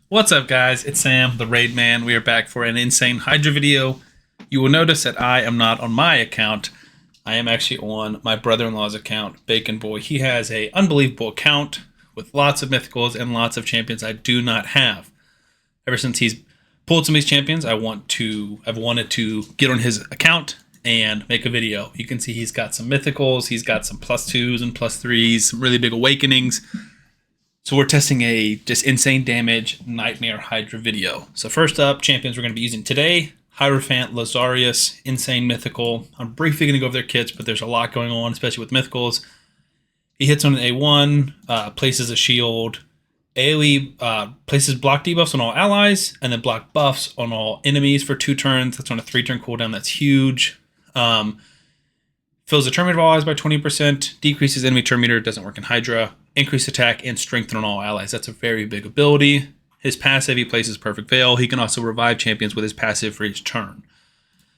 What's up, guys? It's Sam, the Raid Man. We are back for an insane Hydra video. You will notice that I am not on my account. I am actually on my brother-in-law's account, Bacon Boy. He has a unbelievable account with lots of mythicals and lots of champions I do not have. Ever since he's pulled some of these champions, I've wanted to get on his account and make a video. You can see he's got some mythicals, he's got some +2s and +3s, some really big awakenings. So we're testing a just insane damage Nightmare Hydra video. So first up, champions we're going to be using today: Hierophant, Lazarius, Insane Mythical. I'm briefly going to go over their kits, but there's a lot going on, especially with mythicals. He hits on an A1, places a shield. AoE places block debuffs on all allies, and then block buffs on all enemies for 2 turns. That's on a 3-turn cooldown. That's huge. Fills the turn meter of all allies by 20%. Decreases enemy turn meter. Doesn't work in Hydra. Increase attack and strengthen on all allies. That's a very big ability. His passive, he places Perfect Veil. He can also revive champions with his passive for each turn.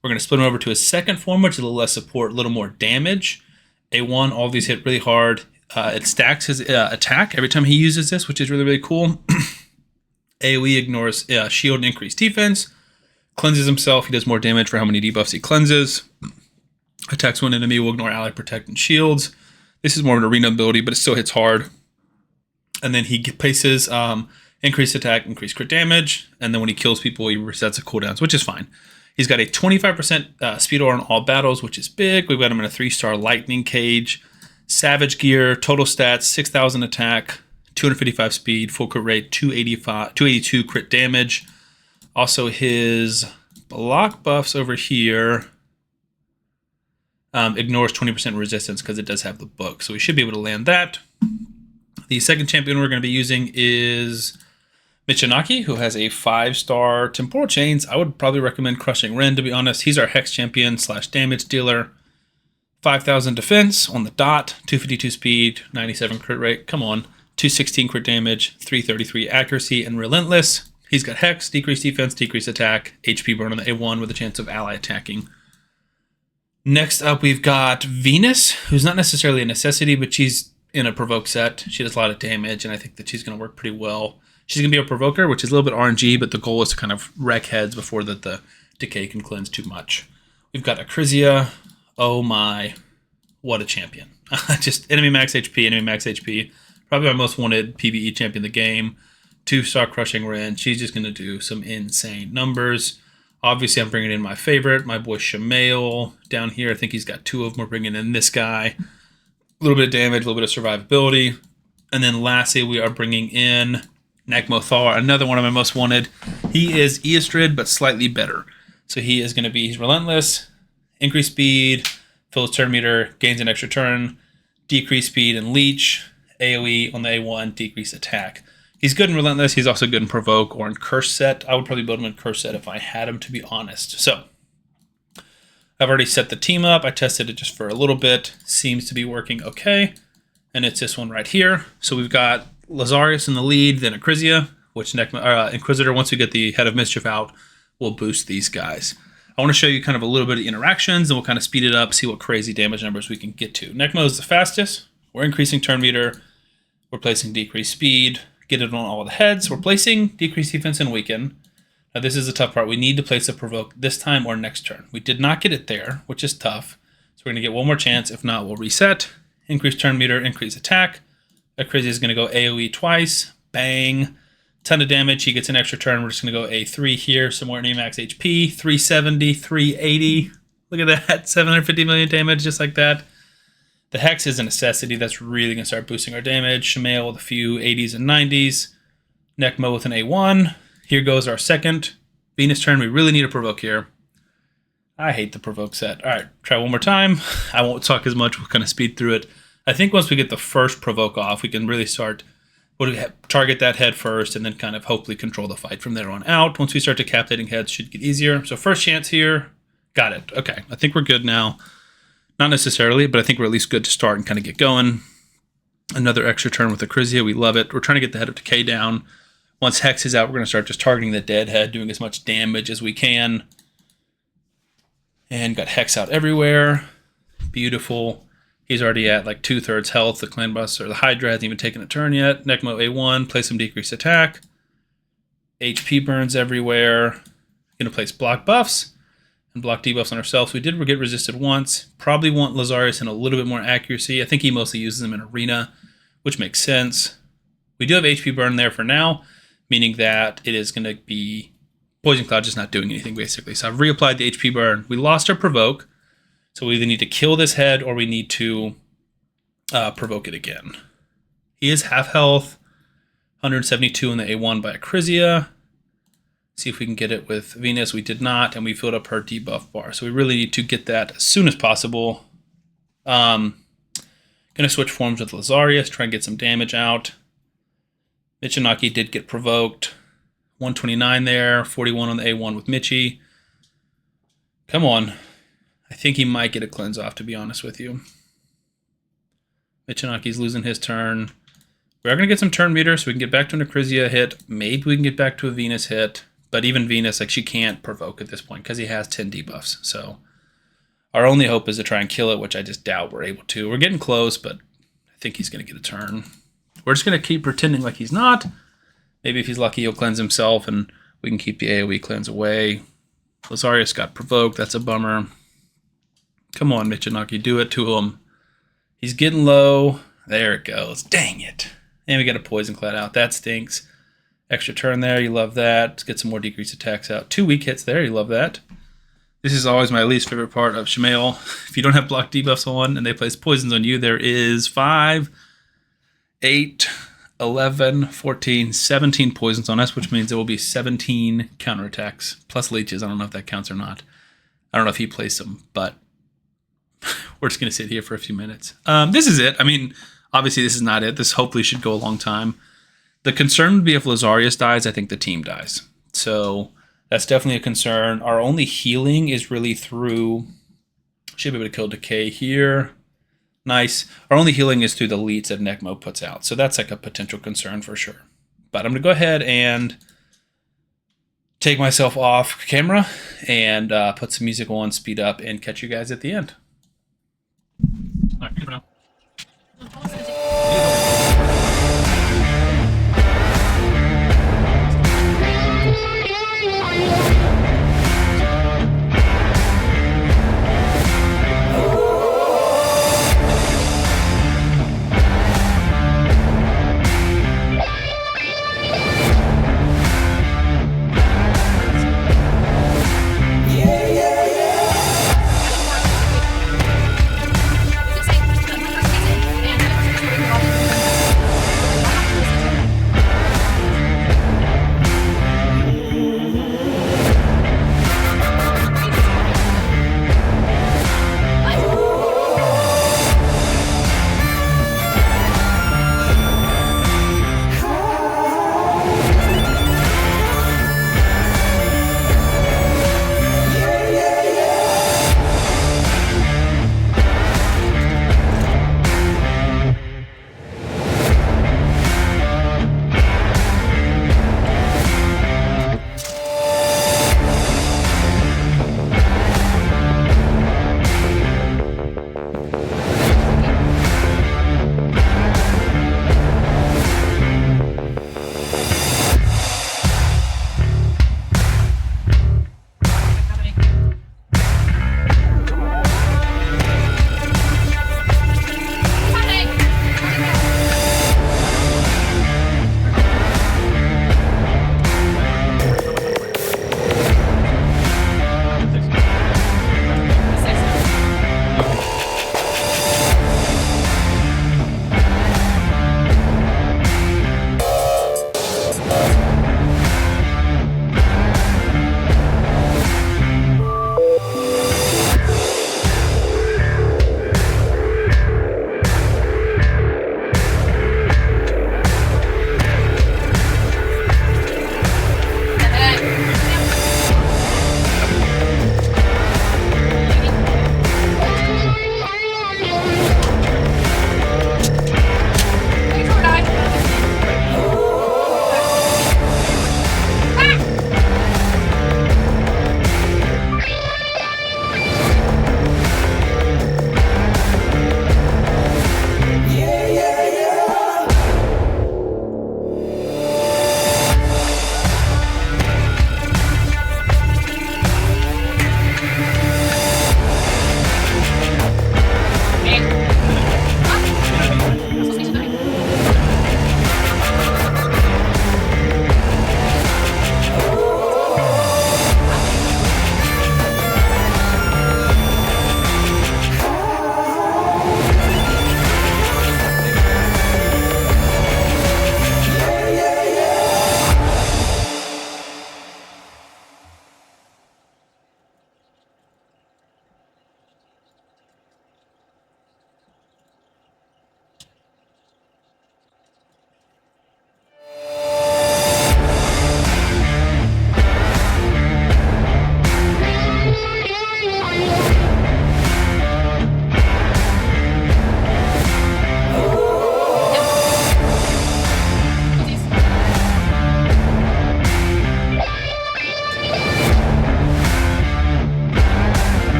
We're going to split him over to his second form, which is a little less support, a little more damage. A1, all of these hit really hard. It stacks his attack every time he uses this, which is really, really cool. AoE ignores shield and increased defense. Cleanses himself. He does more damage for how many debuffs he cleanses. Attacks one enemy, will ignore ally protect and shields. This is more of an arena ability, but it still hits hard. And then he places increased attack, increased crit damage. And then when he kills people, he resets the cooldowns, which is fine. He's got a 25% speed aura on all battles, which is big. We've got him in a 3-star lightning cage. Savage gear, total stats, 6,000 attack, 255 speed, full crit rate, 282 crit damage. Also his block buffs over here. Ignores 20% resistance because it does have the book. So we should be able to land that. The second champion we're going to be using is Michinaki, who has a 5-star temporal chains. I would probably recommend Crushing Ren, to be honest. He's our hex champion / damage dealer. 5,000 defense on the dot, 252 speed, 97 crit rate. Come on. 216 crit damage, 333 accuracy, and relentless. He's got hex, decreased defense, decreased attack, HP burn on the A1 with a chance of ally attacking. Next up, we've got Venus, who's not necessarily a necessity, but she's in a provoke set. She does a lot of damage, and I think that she's going to work pretty well. She's going to be a provoker, which is a little bit RNG, but the goal is to kind of wreck heads before the decay can cleanse too much. We've got Acrizia. Oh my, what a champion. Just enemy max HP. Probably my most wanted PvE champion in the game. 2-star Crushing Ren. She's just going to do some insane numbers. Obviously, I'm bringing in my favorite, my boy Shamail down here. I think he's got 2 of them. We're bringing in this guy. A little bit of damage, a little bit of survivability. And then lastly, we are bringing in Nekmothar, another one of my most wanted. He is Eastrid, but slightly better. So he is going to be, he's relentless, increased speed, fills turn meter, gains an extra turn, decreased speed and leech, AoE on the A1, decreased attack. He's good in Relentless. He's also good in Provoke or in Curse Set. I would probably build him in Curse Set if I had him, to be honest. So, I've already set the team up. I tested it just for a little bit. Seems to be working okay. And it's this one right here. So we've got Lazarius in the lead, then Acrizia, which Inquisitor, once we get the Head of Mischief out, will boost these guys. I want to show you kind of a little bit of interactions, and we'll kind of speed it up, see what crazy damage numbers we can get to. Nekmo is the fastest. We're increasing turn meter. We're placing decreased speed. Get it on all the heads. We're placing decreased defense and weaken. Now this is the tough part. We need to place a provoke this time or next turn. We did not get it there, which is tough. So we're going to get one more chance. If not, we'll reset. Increase turn meter, increase attack. Acrizia is going to go AoE twice. Bang. Ton of damage. He gets an extra turn. We're just going to go A3 here. Somewhere near max HP. 370, 380. Look at that. 750 million damage just like that. The Hex is a necessity. That's really going to start boosting our damage. Shamail with a few 80s and 90s. Nekmo with an A1. Here goes our second Venus turn. We really need a provoke here. I hate the provoke set. All right, try one more time. I won't talk as much. We'll kind of speed through it. I think once we get the first provoke off, we can really start, target that head first and then kind of hopefully control the fight from there on out. Once we start decapitating heads, should get easier. So first chance here. Got it. Okay, I think we're good now. Not necessarily, but I think we're at least good to start and kind of get going. Another extra turn with Acrizia. We love it. We're trying to get the Head of Decay down. Once Hex is out, we're going to start just targeting the dead head, doing as much damage as we can. And got Hex out everywhere. Beautiful. He's already at like 2/3 health. The Clan Boss or the Hydra hasn't even taken a turn yet. Nekmo A1, play some decreased attack. HP burns everywhere. Gonna place block buffs and block debuffs on ourselves. We did get resisted once. Probably want Lazarius in a little bit more accuracy. I think he mostly uses them in arena, which makes sense. We do have HP burn there for now, meaning that it is going to be Poison Cloud just not doing anything, basically. So I've reapplied the HP burn. We lost our Provoke, so we either need to kill this head or we need to provoke it again. He is half health, 172 in the A1 by Acrizia. See if we can get it with Venus. We did not, and we filled up her debuff bar. So we really need to get that as soon as possible. Gonna switch forms with Lazarius, try and get some damage out. Michinaki did get provoked. 129 there, 41 on the A1 with Michi. Come on. I think he might get a cleanse off, to be honest with you. Michinaki's losing his turn. We are going to get some turn meter, so we can get back to an Acrizia hit. Maybe we can get back to a Venus hit. But even Venus, like, she can't provoke at this point because he has 10 debuffs. So our only hope is to try and kill it, which I just doubt we're able to. We're getting close, but I think he's going to get a turn. We're just going to keep pretending like he's not. Maybe if he's lucky, he'll cleanse himself, and we can keep the AoE cleanse away. Lazarius got provoked. That's a bummer. Come on, Michinaki, do it to him. He's getting low. There it goes. Dang it. And we got a Poison Cloud out. That stinks. Extra turn there. You love that. Let's get some more decreased attacks out. 2 weak hits there. You love that. This is always my least favorite part of Shmael. If you don't have block debuffs on and they place poisons on you, there is 5, 8, 11, 14, 17 poisons on us, which means there will be 17 counterattacks, plus leeches. I don't know if that counts or not. I don't know if he placed them, but we're just going to sit here for a few minutes. This is it. I mean, obviously this is not it. This hopefully should go a long time. The concern would be if Lazarius dies, I think the team dies. So that's definitely a concern. Our only healing is really through... Should be able to kill Decay here. Nice. Our only healing is through the leads that Necmo puts out. So that's like a potential concern for sure. But I'm going to go ahead and take myself off camera and put some music on, speed up, and catch you guys at the end. All right, for now.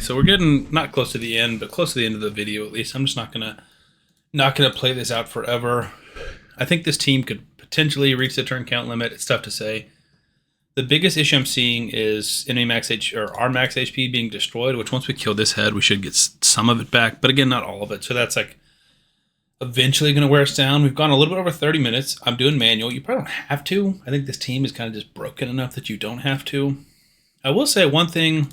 so we're getting not close to the end, but close to the end of the video at least. I'm just not gonna play this out forever. I think this team could potentially reach the turn count limit. It's tough to say. The biggest issue I'm seeing is enemy max HP or our max HP being destroyed, which once we kill this head, we should get some of it back, but again, not all of it. So that's like eventually going to wear us down. We've gone a little bit over 30 minutes. I'm doing manual. You probably don't have to. I think this team is kind of just broken enough that you don't have to. I will say one thing.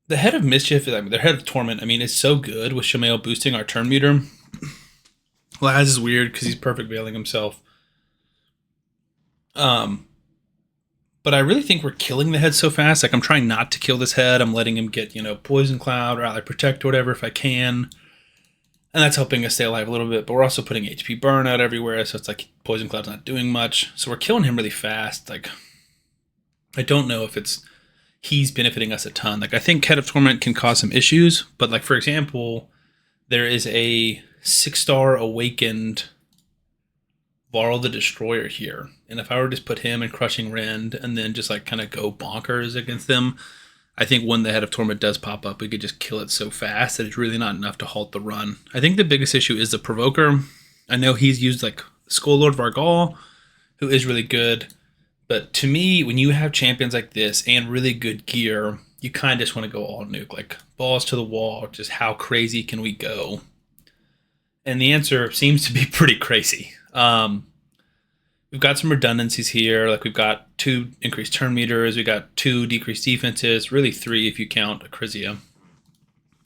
The Head of Mischief, I mean, their Head of Torment, I mean, is so good with Shamail boosting our turn meter. Laz is weird because he's perfect veiling himself. But I really think we're killing the head so fast. Like, I'm trying not to kill this head. I'm letting him get, Poison Cloud or Ally Protect or whatever if I can. And that's helping us stay alive a little bit. But we're also putting HP burnout everywhere. So it's like Poison Cloud's not doing much. So we're killing him really fast. Like, I don't know if he's benefiting us a ton. Like, I think Head of Torment can cause some issues. But, like, for example, there is a 6-star Awakened Varl the Destroyer here. And if I were to just put him in Crushing Rend and then just like kind of go bonkers against them, I think when the Head of Torment does pop up, we could just kill it so fast that it's really not enough to halt the run. I think the biggest issue is the Provoker. I know he's used like Skull Lord Vargal, who is really good. But to me, when you have champions like this and really good gear, you kind of just want to go all nuke. Like balls to the wall, just how crazy can we go? And the answer seems to be pretty crazy. We've got some redundancies here. Like we've got 2 increased turn meters. We got 2 decreased defenses. Really 3 if you count Acrizia.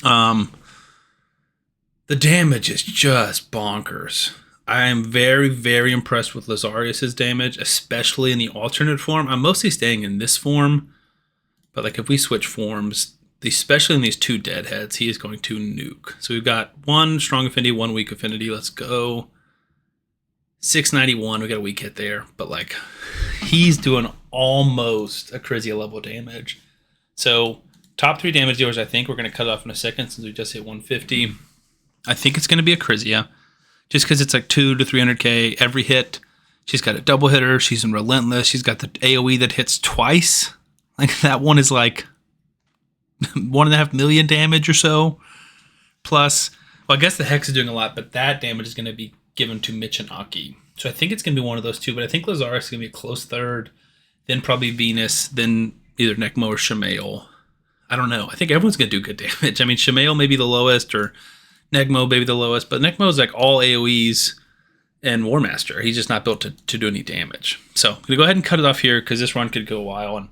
The damage is just bonkers. I am very, very impressed with Lazarius's damage, especially in the alternate form. I'm mostly staying in this form, but like if we switch forms, especially in these 2 deadheads, he is going to nuke. So we've got 1 strong affinity, 1 weak affinity. Let's go. 691, we got a weak hit there, but like he's doing almost Acrizia level damage. So top 3 damage dealers, I think we're going to cut off in a second since we just hit 150. I think it's going to be Acrizia just because it's like 2 to 300k every hit. She's got a double hitter. She's in Relentless. She's got the AoE that hits twice. Like that one is like 1.5 million damage or so. Plus, well, I guess the Hex is doing a lot, but that damage is going to be given to Michinaki. So I think it's going to be one of those 2, but I think Lazarus is going to be a close third, then probably Venus, then either Necmo or Shamail. I don't know. I think everyone's going to do good damage. I mean, Shamail may be the lowest or Necmo may be the lowest, but Necmo is like all AoEs and War Master. He's just not built to do any damage. So I'm going to go ahead and cut it off here because this run could go a while and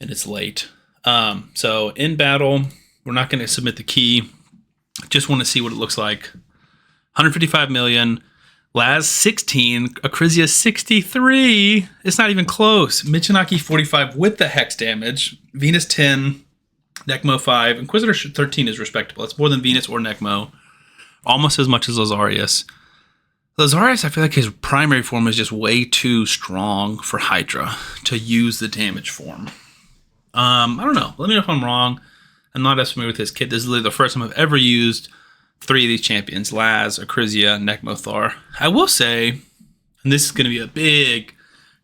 it's late. So in battle, we're not going to submit the key. Just want to see what it looks like. 155 million. Laz 16, Acrizia 63. It's not even close. Michinaki 45 with the Hex damage. Venus 10, Necmo 5. Inquisitor 13 is respectable. It's more than Venus or Necmo. Almost as much as Lazarius. Lazarius, I feel like his primary form is just way too strong for Hydra to use the damage form. I don't know. Let me know if I'm wrong. I'm not as familiar with his kit. This is literally the first time I've ever used 3 of these champions, Laz, Acrizia, Necmo, Thar. I will say, and this is going to be a big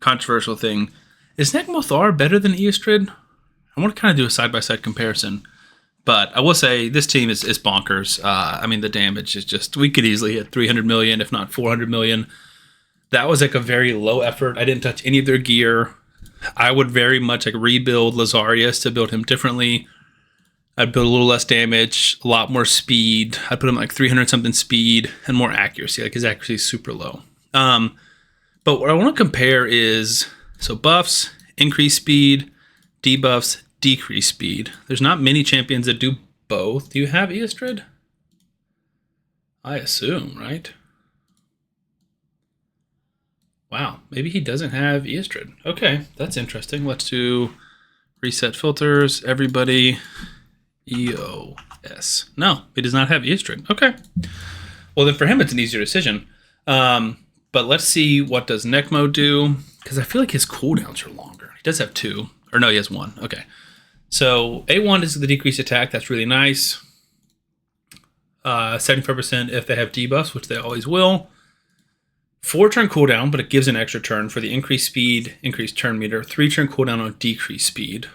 controversial thing, is Necmo Thar better than Eastrid? I want to kind of do a side-by-side comparison, but I will say this team is bonkers. I mean, the damage is just, we could easily hit 300 million, if not 400 million. That was like a very low effort. I didn't touch any of their gear. I would very much like rebuild Lazarius to build him differently. I'd build a little less damage, a lot more speed. I'd put him like 300 something speed and more accuracy. Like his accuracy is super low. But what I want to compare is, so buffs, increase speed, debuffs, decrease speed. There's not many champions that do both. Do you have Eastrid? I assume, right? Wow, maybe he doesn't have Eastrid. Okay, that's interesting. Let's do reset filters, everybody. EOS. No, he does not have Eastrid. Okay. Well, then for him, it's an easier decision. But let's see what does Necmo do, because I feel like his cooldowns are longer. He does have 2. Or no, he has 1. Okay. So A1 is the decreased attack. That's really nice. 75% if they have debuffs, which they always will. 4-turn cooldown, but it gives an extra turn for the increased speed, increased turn meter. 3-turn cooldown on decreased speed.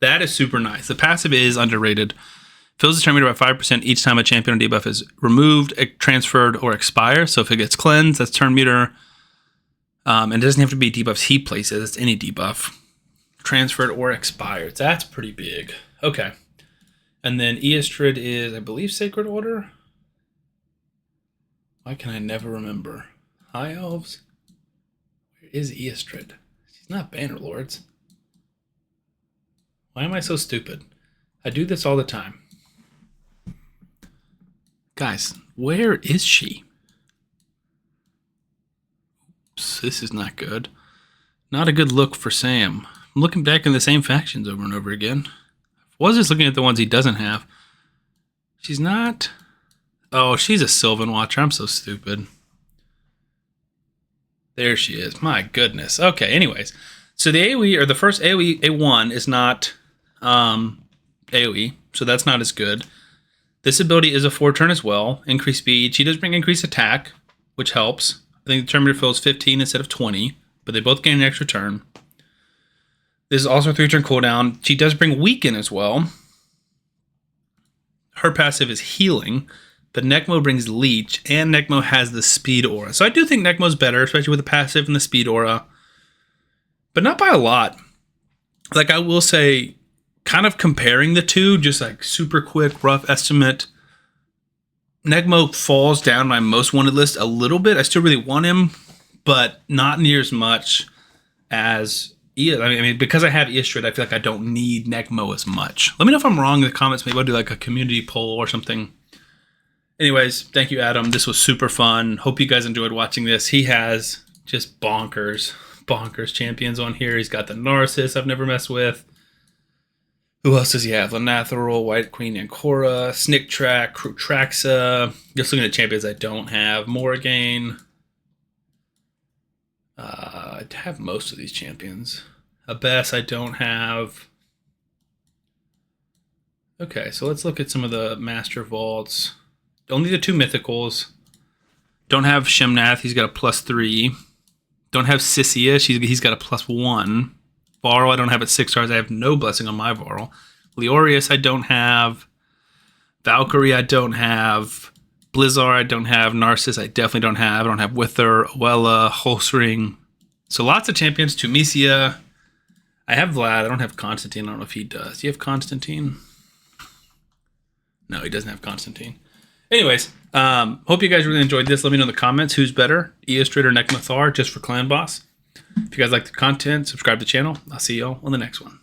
That is super nice. The passive is underrated. Fills the turn meter by 5% each time a champion or debuff is removed, transferred, or expires. So if it gets cleansed, that's turn meter. And it doesn't have to be debuffs he places. It's any debuff. Transferred or expired. That's pretty big. Okay. And then Eastrid is, I believe, Sacred Order. Why can I never remember? High Elves? Where is Eastrid? She's not Bannerlords. Why am I so stupid? I do this all the time. Guys, where is she? Oops, this is not good. Not a good look for Sam. I'm looking back in the same factions over and over again. I was just looking at the ones he doesn't have. She's not... Oh, she's a Sylvan Watcher. I'm so stupid. There she is. My goodness. Okay, anyways. So the AoE, or the first AoE, A1, is not AoE, so that's not as good. This ability is a 4-turn as well. Increased speed. She does bring increased attack, which helps. I think the turn meter fills 15 instead of 20, but they both gain an extra turn. This is also a 3-turn cooldown. She does bring weaken as well. Her passive is healing, but Necmo brings leech, and Necmo has the speed aura. So I do think Necmo's better, especially with the passive and the speed aura, but not by a lot. Like, I will say, kind of comparing the two, just like super quick, rough estimate, Necmo falls down my most wanted list a little bit. I still really want him, but not near as much as... I mean, because I have Eastrid, I feel like I don't need Necmo as much. Let me know if I'm wrong in the comments. Maybe I'll do like a community poll or something. Anyways, thank you, Adam. This was super fun. Hope you guys enjoyed watching this. He has just bonkers champions on here. He's got the Narcissus I've never messed with. Who else does he have? Lanathril, White Queen Ancora, Snicktrack, Traxa. Just looking at champions I don't have. Morrigan. I have most of these champions. Abyss I don't have. Okay, so let's look at some of the Master Vaults. Only the 2 mythicals. Don't have Shemnath, he's got a +3. Don't have Sissia, he's got a +1. Varl I don't have at 6 stars. I have no blessing on my Varl. Leorius I don't have. Valkyrie I don't have. Blizzard I don't have. Narcissus I definitely don't have. I don't have Wither, Oella, Holstring. So lots of champions. Tumisia. I have Vlad. I don't have Constantine. I don't know if he does. Do you have Constantine? No, he doesn't have Constantine. Anyways, hope you guys really enjoyed this. Let me know in the comments who's better, Eostrid or Necmathar, just for Clan Boss. If you guys like the content, subscribe to the channel. I'll see y'all on the next one.